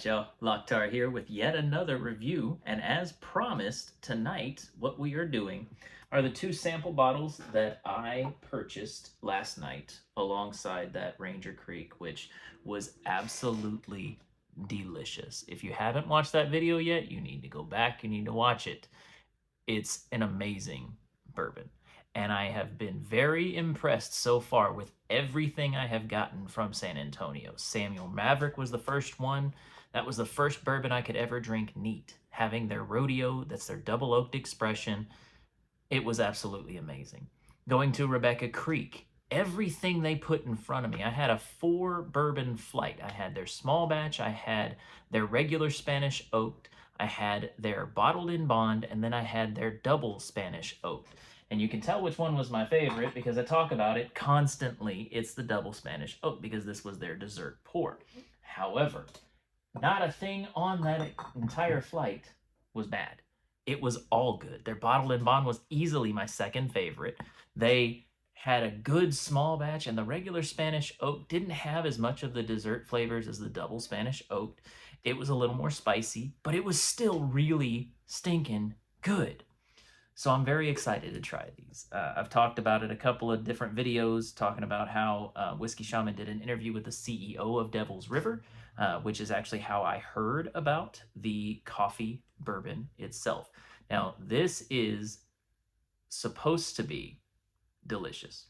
right, y'all. Locktar here with yet another review. And as promised, tonight, what we are doing are the two sample bottles that I purchased last night alongside that Ranger Creek, which was absolutely delicious. If you haven't watched that video yet, you need to go back. You need to watch it. It's an amazing bourbon. And I have been very impressed so far with everything I have gotten from San Antonio. Samuel Maverick was the first one. That was the first bourbon I could ever drink neat. Having their rodeo, that's their double oaked expression, it was absolutely amazing. Going to Rebecca Creek, everything they put in front of me. I had a 4 bourbon flight. I had their small batch, I had their regular Spanish oaked, I had their bottled in bond, and then I had their double Spanish oaked. And you can tell which one was my favorite because I talk about it constantly. It's the double Spanish oak because this was their dessert pour. However, not a thing on that entire flight was bad. It was all good. Their bottled in bond was easily my second favorite. They had a good small batch, and the regular Spanish oak didn't have as much of the dessert flavors as the double Spanish oak. It was a little more spicy, but it was still really stinking good. So I'm very excited to try these. I've talked about it a couple of different videos, talking about how Whiskey Shaman did an interview with the CEO of Devil's River, which is actually how I heard about the coffee bourbon itself. Now, this is supposed to be delicious.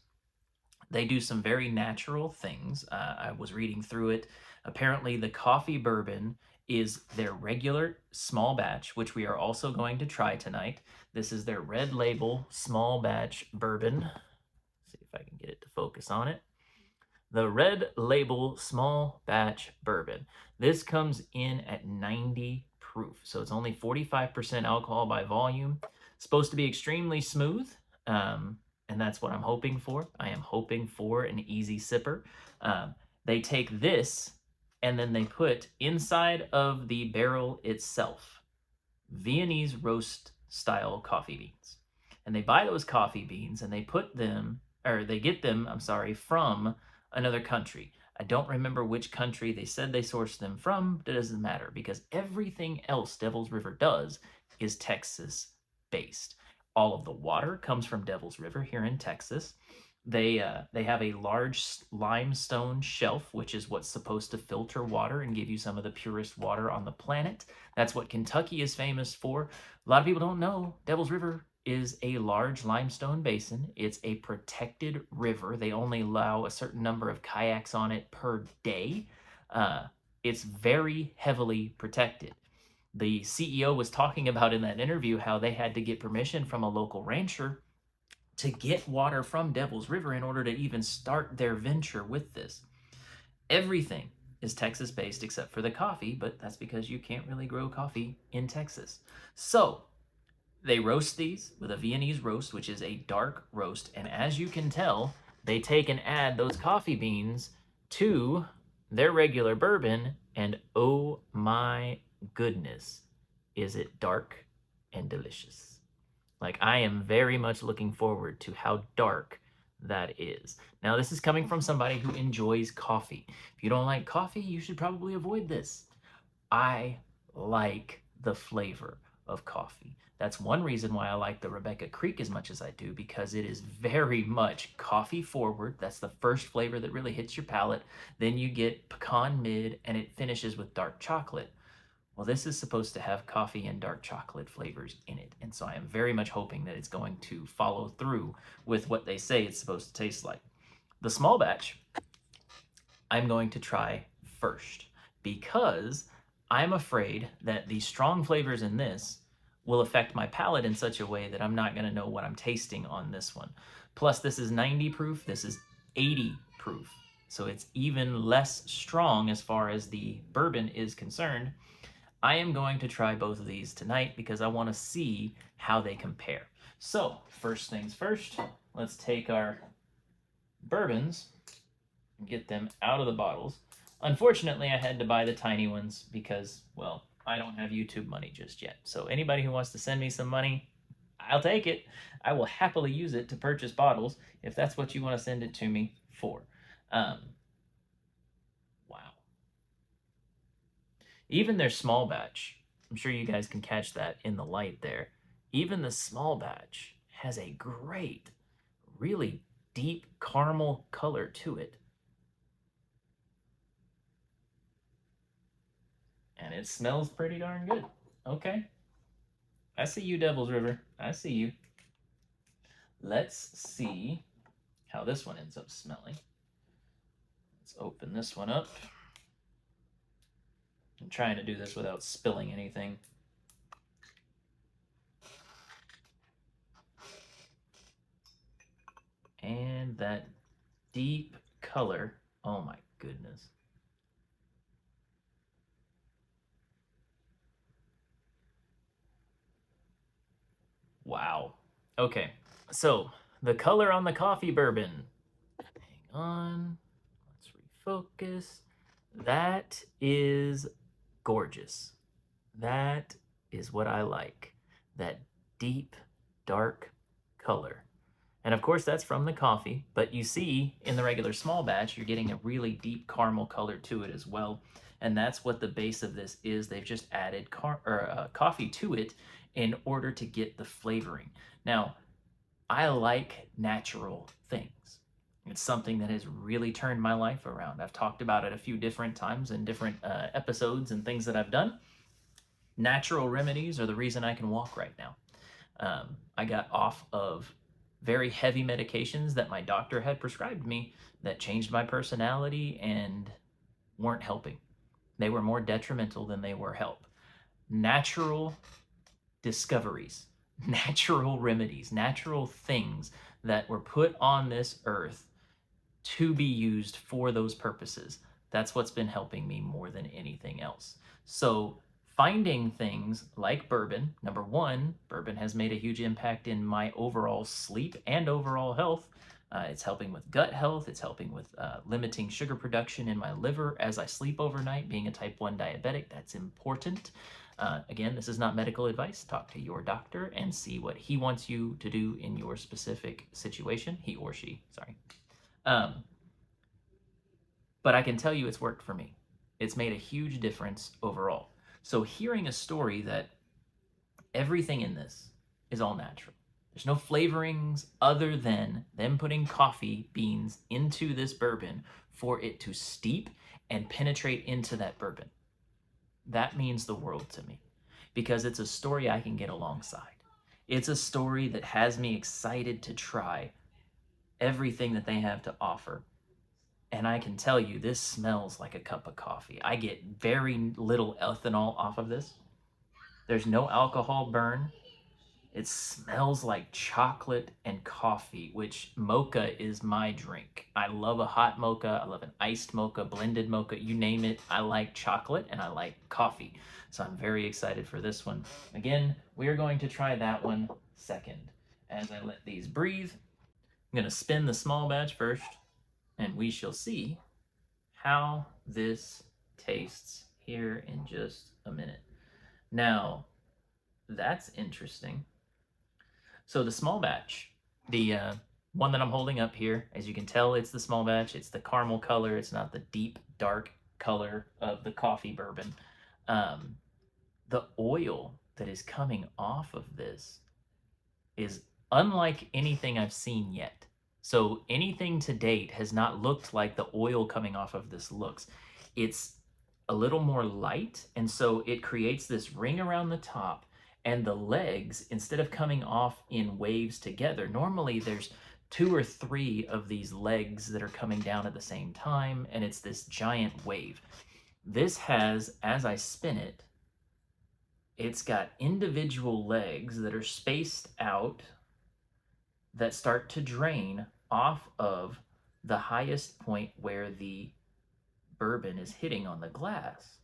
They do some very natural things. I was reading through it. Apparently, the coffee bourbon is their regular small batch, which we are also going to try tonight. This is their red label small batch bourbon. Let's see if I can get it to focus on it. The red label small batch bourbon. This comes in at 90 proof, so it's only 45% alcohol by volume. It's supposed to be extremely smooth, and that's what I'm hoping for. I am hoping for an easy sipper. They take this and then they put inside of the barrel itself Viennese roast style coffee beans. And they buy those coffee beans and they put them, or they get them, I'm sorry, from another country. I don't remember which country they said they sourced them from, but it doesn't matter because everything else Devil's River does is Texas based. All of the water comes from Devil's River here in Texas. They have a large limestone shelf, which is what's supposed to filter water and give you some of the purest water on the planet. That's what Kentucky is famous for. A lot of people don't know Devil's River is a large limestone basin. It's a protected river. They only allow a certain number of kayaks on it per day. It's very heavily protected. The CEO was talking about in that interview how they had to get permission from a local rancher to get water from Devil's River in order to even start their venture with this. Everything is Texas-based except for the coffee, but that's because you can't really grow coffee in Texas. So they roast these with a Viennese roast, which is a dark roast, and as you can tell, they take and add those coffee beans to their regular bourbon, and oh my goodness, is it dark and delicious. Like, I am very much looking forward to how dark that is. Now, this is coming from somebody who enjoys coffee. If you don't like coffee, you should probably avoid this. I like the flavor of coffee. That's one reason why I like the Rebecca Creek as much as I do, because it is very much coffee forward. That's the first flavor that really hits your palate. Then you get pecan mid, and it finishes with dark chocolate. Well, this is supposed to have coffee and dark chocolate flavors in it, and so I am very much hoping that it's going to follow through with what they say it's supposed to taste like. The small batch, I'm going to try first because I'm afraid that the strong flavors in this will affect my palate in such a way that I'm not going to know what I'm tasting on this one. Plus, this is 90 proof, this is 80 proof, so it's even less strong as far as the bourbon is concerned. I am going to try both of these tonight because I want to see how they compare. So, first things first, let's take our bourbons and get them out of the bottles. Unfortunately, I had to buy the tiny ones because, well, I don't have YouTube money just yet. So anybody who wants to send me some money, I'll take it. I will happily use it to purchase bottles if that's what you want to send it to me for. Wow. Even their small batch, I'm sure you guys can catch that in the light there. Even the small batch has a great, really deep caramel color to it. And it smells pretty darn good. Okay. I see you, Devil's River. I see you. Let's see how this one ends up smelling. Let's open this one up. I'm trying to do this without spilling anything. And that deep color, oh my goodness. Wow. Okay, so the color on the coffee bourbon. Hang on, let's refocus. That is gorgeous. That is what I like. That deep, dark color. And of course, that's from the coffee, but you see in the regular small batch, you're getting a really deep caramel color to it as well. And that's what the base of this is. They've just added coffee to it in order to get the flavoring. Now, I like natural things. It's something that has really turned my life around. I've talked about it a few different times in different episodes and things that I've done. Natural remedies are the reason I can walk right now. I got off of very heavy medications that my doctor had prescribed me that changed my personality and weren't helping. They were more detrimental than they were help. Natural discoveries, natural remedies, natural things that were put on this earth to be used for those purposes. That's what's been helping me more than anything else. So finding things like bourbon, number one, bourbon has made a huge impact in my overall sleep and overall health. It's helping with gut health. It's helping with limiting sugar production in my liver as I sleep overnight. Being a type 1 diabetic, that's important. Again, this is not medical advice. Talk to your doctor and see what he wants you to do in your specific situation. He or she, sorry. But I can tell you it's worked for me. It's made a huge difference overall. So hearing a story that everything in this is all natural. There's no flavorings other than them putting coffee beans into this bourbon for it to steep and penetrate into that bourbon. That means the world to me because it's a story I can get alongside. It's a story that has me excited to try everything that they have to offer. And I can tell you, this smells like a cup of coffee. I get very little ethanol off of this. There's no alcohol burn. It smells like chocolate and coffee, which mocha is my drink. I love a hot mocha. I love an iced mocha, blended mocha, you name it. I like chocolate and I like coffee. So I'm very excited for this one. Again, we are going to try that one second. As I let these breathe, I'm going to spin the small batch first, and we shall see how this tastes here in just a minute. Now, that's interesting. So the small batch, the one that I'm holding up here, as you can tell, it's the small batch. It's the caramel color. It's not the deep, dark color of the coffee bourbon. The oil that is coming off of this is unlike anything I've seen yet. So anything to date has not looked like the oil coming off of this looks. It's a little more light, and so it creates this ring around the top, and the legs, instead of coming off in waves together, normally there's 2 or 3 of these legs that are coming down at the same time, and it's this giant wave. This has, as I spin it, it's got individual legs that are spaced out that start to drain off of the highest point where the bourbon is hitting on the glass.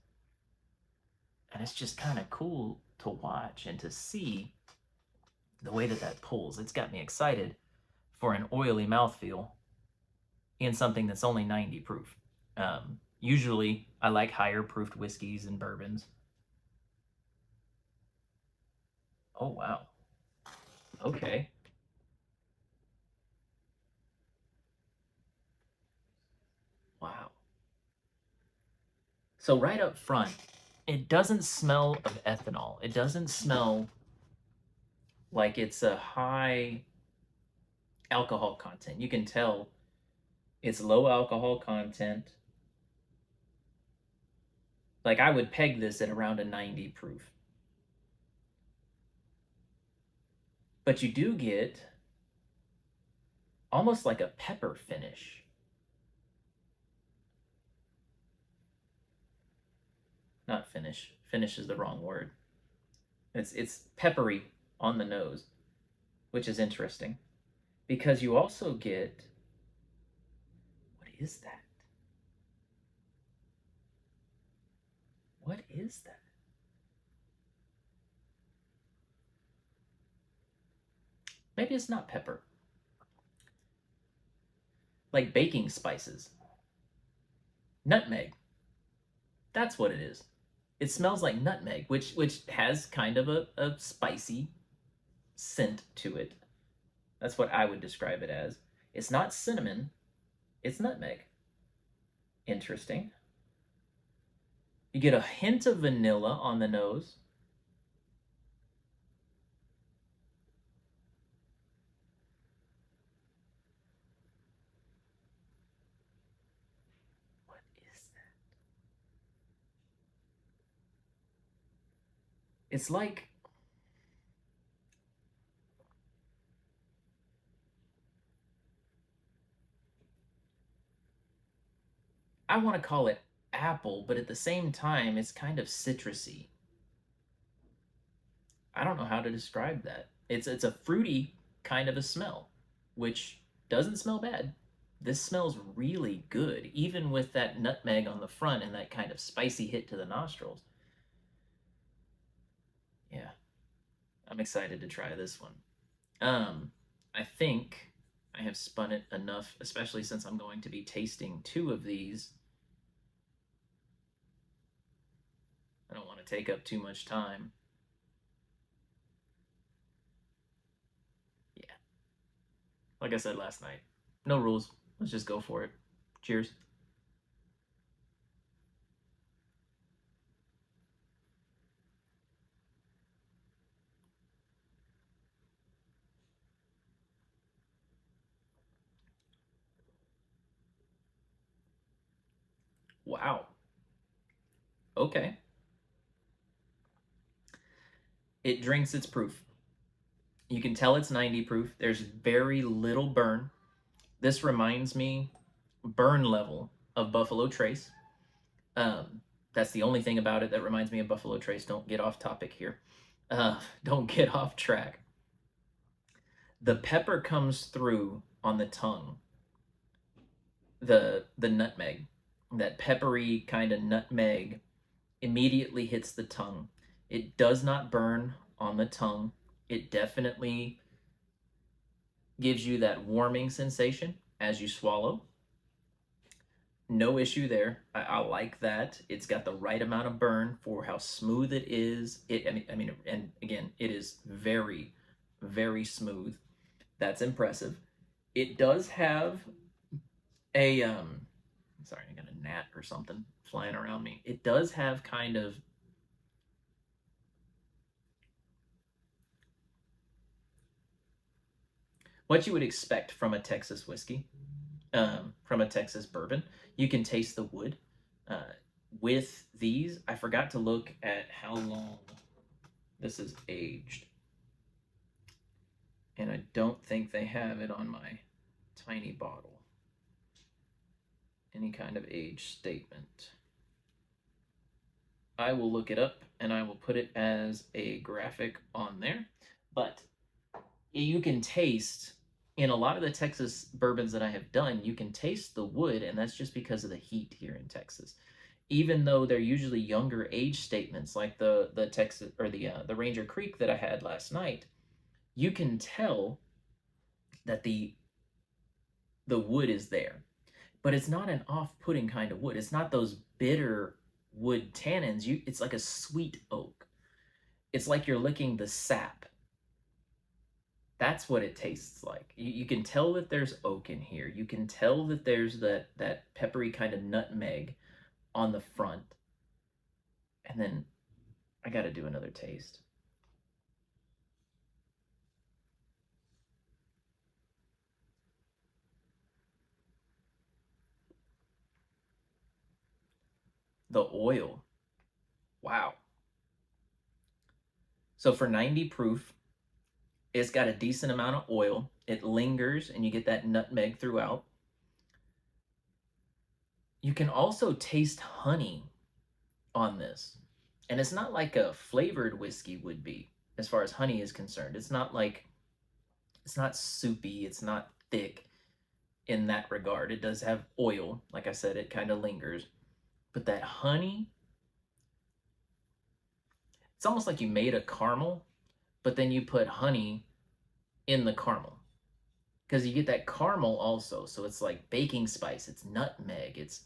And it's just kind of cool to watch and to see the way that that pulls. It's got me excited for an oily mouthfeel in something that's only 90 proof. Usually, I like higher proofed whiskeys and bourbons. Oh, wow. Okay. Wow. So right up front, it doesn't smell of ethanol. It doesn't smell like it's a high alcohol content. You can tell it's low alcohol content. Like I would peg this at around a 90 proof. But you do get almost like a pepper finish. Not finish. Finish is the wrong word. It's peppery on the nose, which is interesting because you also get, what is that? What is that? Maybe it's not pepper. Like baking spices. Nutmeg. That's what it is. It smells like nutmeg, which has kind of a spicy scent to it. That's what I would describe it as. It's not cinnamon, it's nutmeg. Interesting. You get a hint of vanilla on the nose. What is that? It's like, I want to call it apple, but at the same time, it's kind of citrusy. I don't know how to describe that. It's a fruity kind of a smell, which doesn't smell bad. This smells really good, even with that nutmeg on the front and that kind of spicy hit to the nostrils. Yeah, I'm excited to try this one. I think I have spun it enough, especially since I'm going to be tasting two of these. I don't want to take up too much time. Yeah, like I said last night, no rules. Let's just go for it. Cheers. Wow. Okay. It drinks its proof. You can tell it's 90 proof. There's very little burn. This reminds me, burn level, of Buffalo Trace. That's the only thing about it that reminds me of Buffalo Trace. Don't get off topic here. Don't get off track. The pepper comes through on the tongue. The nutmeg, that peppery kind of nutmeg, immediately hits the tongue. It does not burn on the tongue. It definitely gives you that warming sensation as you swallow. No issue there. I like that. It's got the right amount of burn for how smooth it is. And again, it is very, very smooth. That's impressive. It does have a sorry, I got a gnat or something flying around me. It does have kind of what you would expect from a Texas whiskey, from a Texas bourbon. You can taste the wood. With these, I forgot to look at how long this is aged. And I don't think they have it on my tiny bottle. Any kind of age statement. I will look it up and I will put it as a graphic on there. But you can taste, in a lot of the Texas bourbons that I have done, you can taste the wood, and that's just because of the heat here in Texas. Even though they're usually younger age statements, like the Texas or the Ranger Creek that I had last night, you can tell that the wood is there, but it's not an off-putting kind of wood. It's not those bitter wood tannins. It's like a sweet oak. It's like you're licking the sap. That's what it tastes like. You can tell that there's oak in here. You can tell that there's that peppery kind of nutmeg on the front. And then I got to do another taste. The oil. Wow. So for 90 proof, it's got a decent amount of oil. It lingers and you get that nutmeg throughout. You can also taste honey on this. And it's not like a flavored whiskey would be as far as honey is concerned. It's not like, it's not soupy, it's not thick in that regard. It does have oil. Like I said, it kind of lingers. But that honey, it's almost like you made a caramel, but then you put honey in the caramel. Because you get that caramel also. So it's like baking spice, it's nutmeg, it's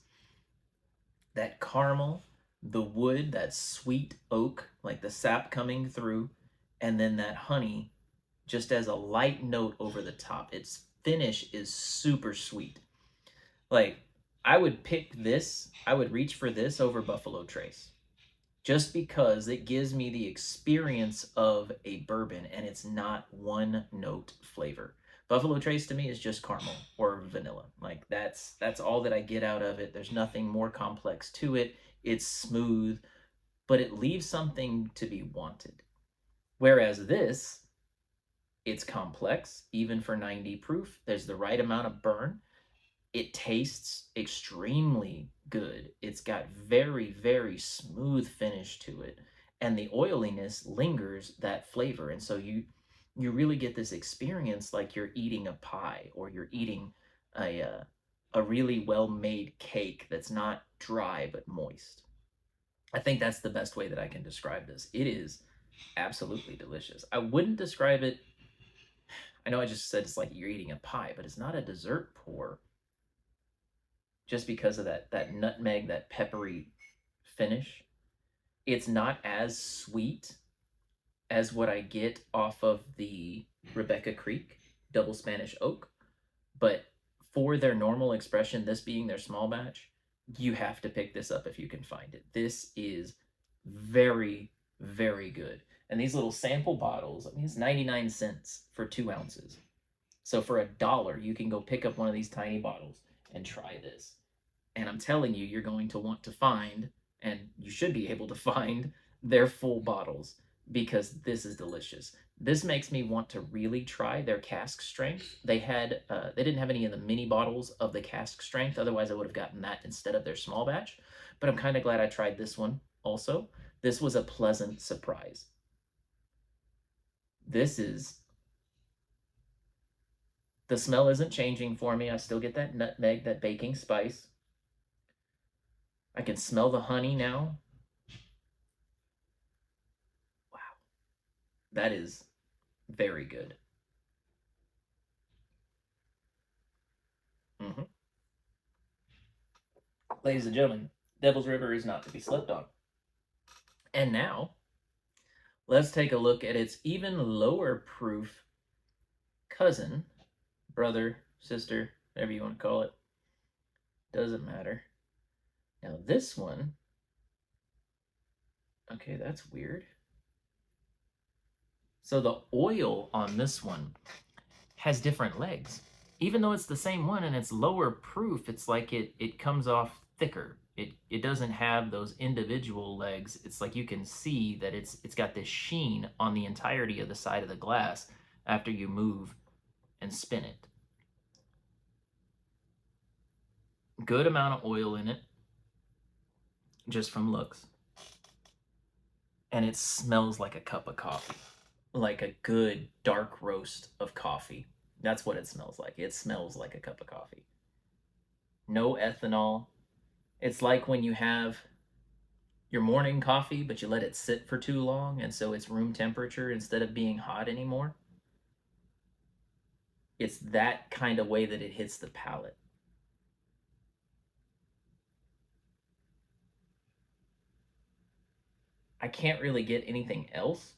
that caramel, the wood, that sweet oak, like the sap coming through, and then that honey just as a light note over the top. Its finish is super sweet. Like, I would pick this, I would reach for this over Buffalo Trace just because it gives me the experience of a bourbon and it's not one note flavor. Buffalo Trace to me is just caramel or vanilla. Like that's all that I get out of it. There's nothing more complex to it. It's smooth, but it leaves something to be wanted. Whereas this, it's complex, even for 90 proof. There's the right amount of burn. It tastes extremely good. It's got very, very smooth finish to it. And the oiliness lingers that flavor. And so you really get this experience like you're eating a pie or you're eating a really well-made cake that's not dry but moist. I think that's the best way that I can describe this. It is absolutely delicious. I wouldn't describe it, I know I just said it's like you're eating a pie, but it's not a dessert pour just because of that nutmeg, that peppery finish. It's not as sweet as what I get off of the Rebecca Creek Double Spanish Oak, but for their normal expression, this being their small batch, you have to pick this up if you can find it. This is very, very good. And these little sample bottles, I mean, it's 99 cents for 2 ounces. So for $1, you can go pick up one of these tiny bottles and try this. And I'm telling you, you're going to want to find, and you should be able to find, their full bottles because this is delicious. This makes me want to really try their cask strength. They didn't have any of the mini bottles of the cask strength. Otherwise, I would have gotten that instead of their small batch. But I'm kind of glad I tried this one also. This was a pleasant surprise. This is, the smell isn't changing for me. I still get that nutmeg, that baking spice. I can smell the honey now. Wow. That is very good. Mm-hmm. Ladies and gentlemen, Devil's River is not to be slept on. And now, let's take a look at its even lower proof cousin, brother, sister, whatever you want to call it. Doesn't matter. Now this one, okay, that's weird. So the oil on this one has different legs. Even though it's the same one and it's lower proof, it's like it comes off thicker. It doesn't have those individual legs. It's like you can see that it's got this sheen on the entirety of the side of the glass after you move and spin it. Good amount of oil in it, just from looks. And it smells like a cup of coffee, like a good dark roast of coffee. That's what it smells like. It smells like a cup of coffee. No ethanol. It's like when you have your morning coffee, but you let it sit for too long, and so it's room temperature instead of being hot anymore. It's that kind of way that it hits the palate. I can't really get anything else.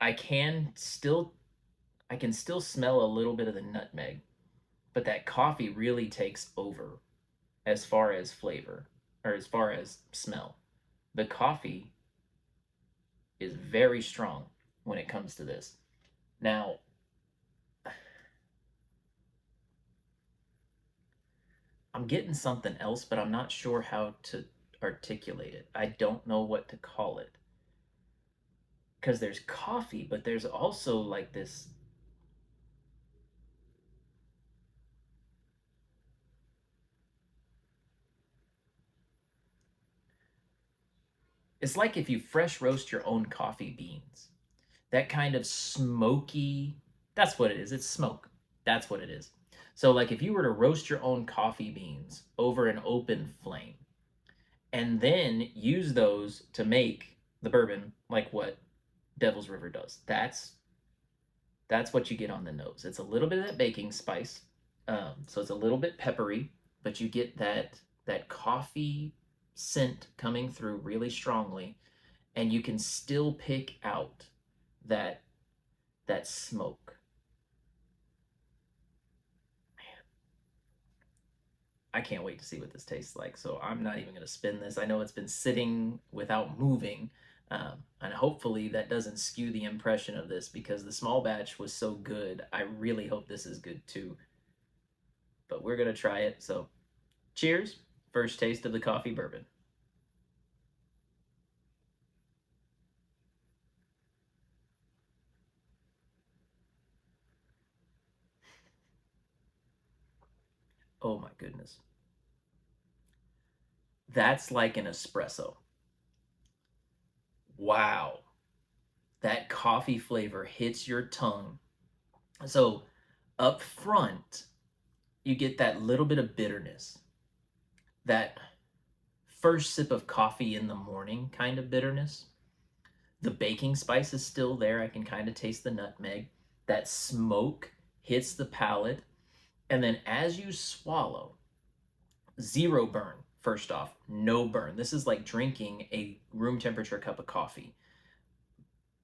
I can still smell a little bit of the nutmeg, but that coffee really takes over as far as flavor or as far as smell. The coffee is very strong when it comes to this. Now, I'm getting something else, but I'm not sure how to articulate it. I don't know what to call it. Because there's coffee, but there's also like this. It's like if you fresh roast your own coffee beans. That kind of smoky, that's what it is. It's smoke. That's what it is. So, like if you were to roast your own coffee beans over an open flame and then use those to make the bourbon, like what Devil's River does, that's what you get on the nose. It's a little bit of that baking spice, so it's a little bit peppery, but you get that coffee scent coming through really strongly, and you can still pick out that that smoke. I can't wait to see what this tastes like. So I'm not even going to spin this. I know it's been sitting without moving. And hopefully that doesn't skew the impression of this because the small batch was so good. I really hope this is good too. But we're going to try it. So cheers. First taste of the coffee bourbon. Oh my goodness. That's like an espresso. Wow. That coffee flavor hits your tongue. So up front, you get that little bit of bitterness, that first sip of coffee in the morning kind of bitterness. The baking spice is still there. I can kind of taste the nutmeg. That smoke hits the palate. And then as you swallow, zero burn, first off, no burn. This is like drinking a room temperature cup of coffee.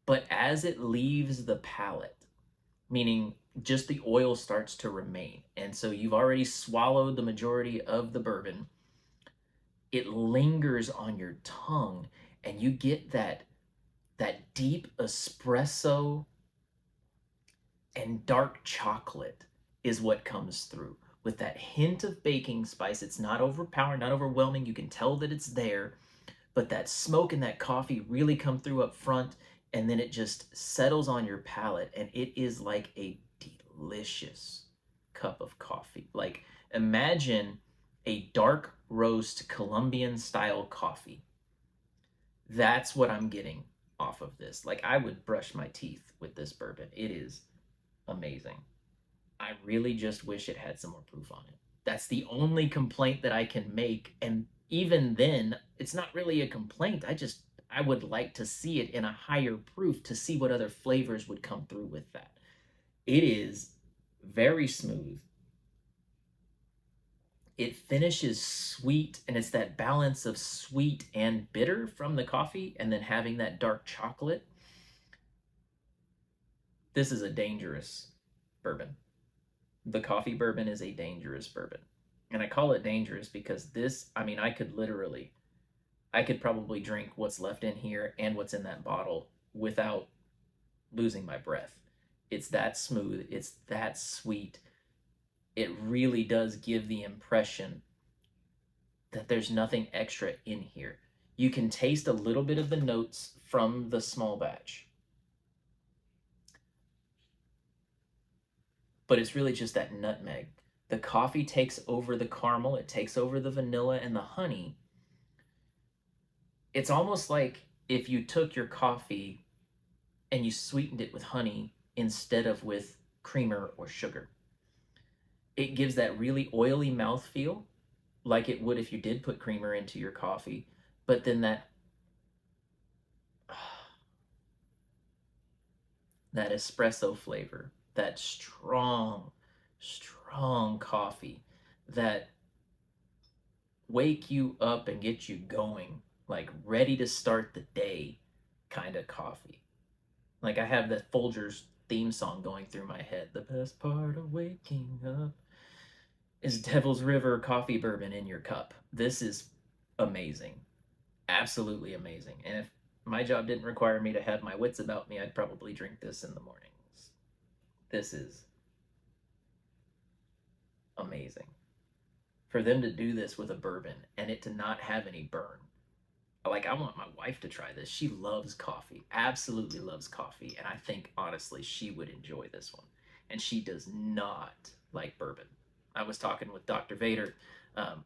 But as it leaves the palate, meaning just the oil starts to remain. And so you've already swallowed the majority of the bourbon. It lingers on your tongue and you get that deep espresso and dark chocolate is what comes through with that hint of baking spice. It's not overpowering, not overwhelming. You can tell that it's there, but that smoke and that coffee really come through up front, and then it just settles on your palate, and it is like a delicious cup of coffee. Like imagine a dark roast Colombian style coffee. That's what I'm getting off of this. Like I would brush my teeth with this bourbon. It is amazing. I really just wish it had some more proof on it. That's the only complaint that I can make. And even then, it's not really a complaint. I would like to see it in a higher proof to see what other flavors would come through with that. It is very smooth. It finishes sweet, and it's that balance of sweet and bitter from the coffee, and then having that dark chocolate. This is a dangerous bourbon. The coffee bourbon is a dangerous bourbon. And I call it dangerous because this, I mean, I could probably drink what's left in here and what's in that bottle without losing my breath. It's that smooth, it's that sweet. It really does give the impression that there's nothing extra in here. You can taste a little bit of the notes from the small batch, but it's really just that nutmeg. The coffee takes over the caramel, it takes over the vanilla and the honey. It's almost like if you took your coffee and you sweetened it with honey instead of with creamer or sugar. It gives that really oily mouthfeel, like it would if you did put creamer into your coffee, but then that espresso flavor, that strong, strong coffee, that wake you up and get you going, like ready to start the day kind of coffee. Like I have the Folgers theme song going through my head. The best part of waking up is Devil's River coffee bourbon in your cup. This is amazing. Absolutely amazing. And if my job didn't require me to have my wits about me, I'd probably drink this in the mornings. This is amazing. For them to do this with a bourbon and it to not have any burn. Like, I want my wife to try this. She loves coffee, absolutely loves coffee. And I think, honestly, she would enjoy this one. And she does not like bourbon. I was talking with Dr. Vader,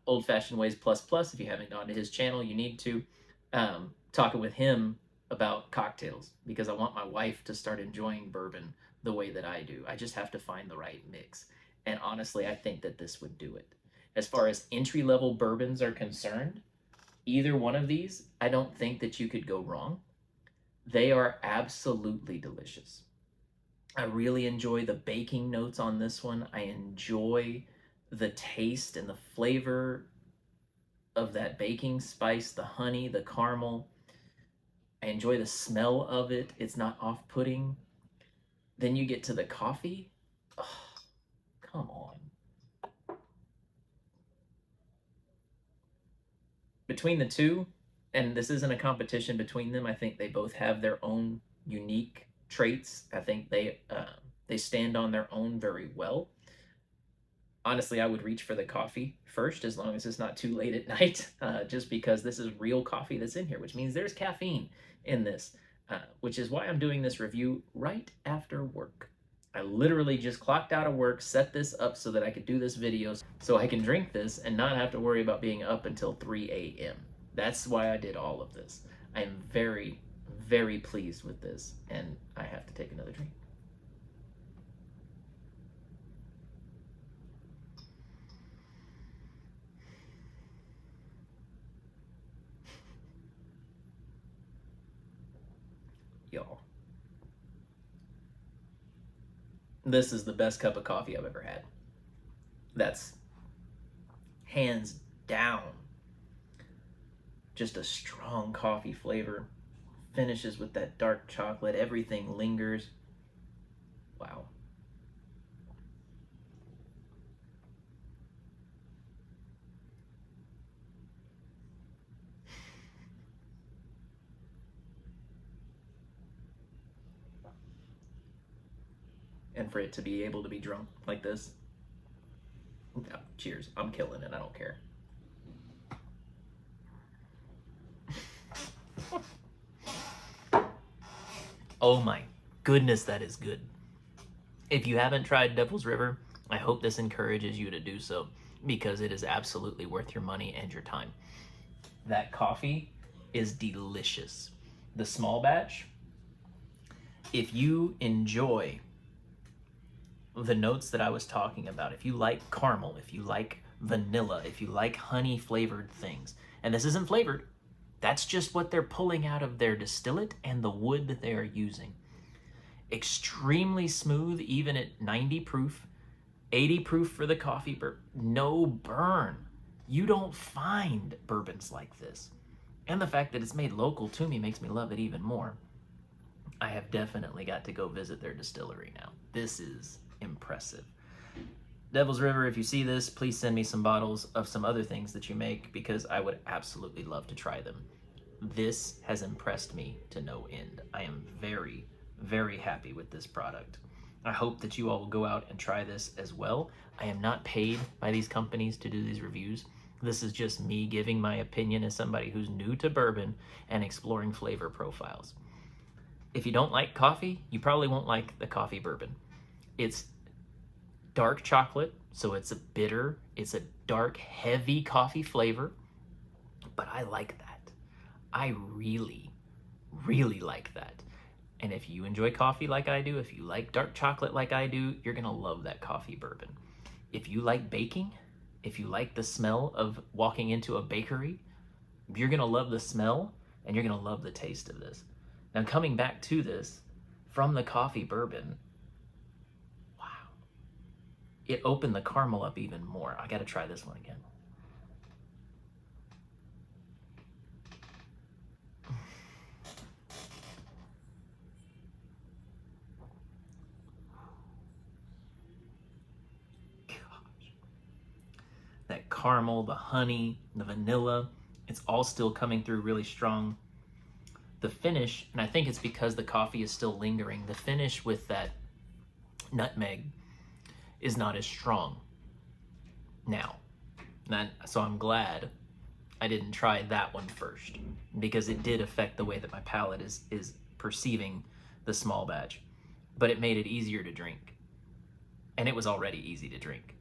Old Fashioned Ways Plus Plus. If you haven't gone to his channel, you need to. Talking with him about cocktails because I want my wife to start enjoying bourbon the way that I do. I just have to find the right mix. And honestly, I think that this would do it. As far as entry level bourbons are concerned, either one of these, I don't think that you could go wrong. They are absolutely delicious. I really enjoy the baking notes on this one. I enjoy the taste and the flavor of that baking spice, the honey, the caramel. I enjoy the smell of it. It's not off-putting. Then you get to the coffee. Oh, come on. Between the two, and this isn't a competition between them, I think they both have their own unique traits. I think they stand on their own very well. Honestly, I would reach for the coffee first, as long as it's not too late at night, just because this is real coffee that's in here, which means there's caffeine in this, which is why I'm doing this review right after work. I literally just clocked out of work, set this up so that I could do this video so I can drink this and not have to worry about being up until 3 a.m. That's why I did all of this. I am very, very pleased with this, and I have to take another drink. Y'all, this is the best cup of coffee I've ever had. That's hands down just a strong coffee flavor. Finishes with that dark chocolate. Everything lingers. Wow. And for it to be able to be drunk like this, yeah, cheers. I'm killing it. I don't care. Oh my goodness, that is good. If you haven't tried Devil's River, I hope this encourages you to do so because it is absolutely worth your money and your time. That coffee is delicious. The small batch, if you enjoy the notes that I was talking about, if you like caramel, if you like vanilla, if you like honey flavored things, and this isn't flavored, that's just what they're pulling out of their distillate and the wood that they are using. Extremely smooth, even at 90 proof, 80 proof for the coffee bourbon. No burn. You don't find bourbons like this. And the fact that it's made local to me makes me love it even more. I have definitely got to go visit their distillery now. This is impressive. Devil's River, if you see this, please send me some bottles of some other things that you make because I would absolutely love to try them. This has impressed me to no end. I am very, very happy with this product. I hope that you all will go out and try this as well. I am not paid by these companies to do these reviews. This is just me giving my opinion as somebody who's new to bourbon and exploring flavor profiles. If you don't like coffee, you probably won't like the coffee bourbon. It's dark chocolate, so it's a bitter, it's a dark, heavy coffee flavor, but I like that. I really, really like that. And if you enjoy coffee like I do, if you like dark chocolate like I do, you're gonna love that coffee bourbon. If you like baking, if you like the smell of walking into a bakery, you're gonna love the smell and you're gonna love the taste of this. Now coming back to this, from the coffee bourbon, wow. It opened the caramel up even more. I gotta try this one again. That caramel, the honey, the vanilla, It's all still coming through really strong. The finish, and I think it's because the coffee is still lingering, the finish with that nutmeg is not as strong now. So I'm glad I didn't try that one first, because it did affect the way that my palate is perceiving the small batch. But it made it easier to drink. And it was already easy to drink.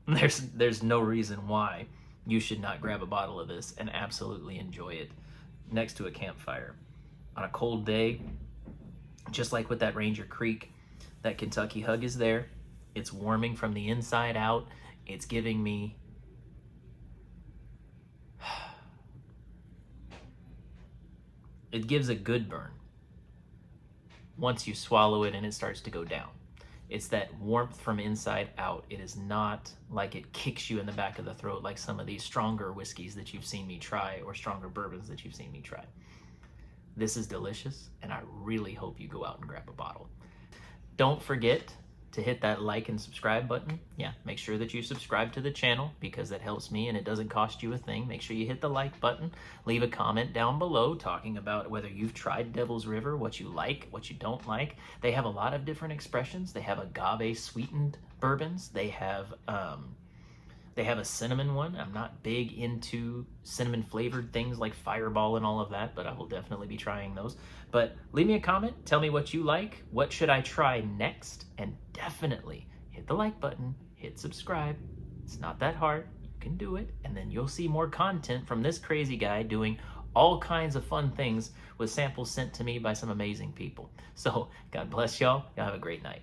There's no reason why you should not grab a bottle of this and absolutely enjoy it next to a campfire. On a cold day, just like with that Ranger Creek, that Kentucky hug is there. It's warming from the inside out. It's giving me it gives a good burn once you swallow it and it starts to go down. It's that warmth from inside out. It is not like it kicks you in the back of the throat like some of these stronger whiskeys that you've seen me try, or stronger bourbons that you've seen me try. This is delicious, and I really hope you go out and grab a bottle. Don't forget to hit that like and subscribe button. Yeah, make sure that you subscribe to the channel, because that helps me and it doesn't cost you a thing. Make sure you hit the like button. Leave a comment down below talking about whether you've tried Devil's River, what you like, what you don't like. They have a lot of different expressions. They have agave sweetened bourbons. They have a cinnamon one. I'm not big into cinnamon flavored things like Fireball and all of that, but I will definitely be trying those. But leave me a comment. Tell me what you like. What should I try next? And definitely hit the like button, hit subscribe. It's not that hard. You can do it. And then you'll see more content from this crazy guy doing all kinds of fun things with samples sent to me by some amazing people. So God bless y'all. Y'all have a great night.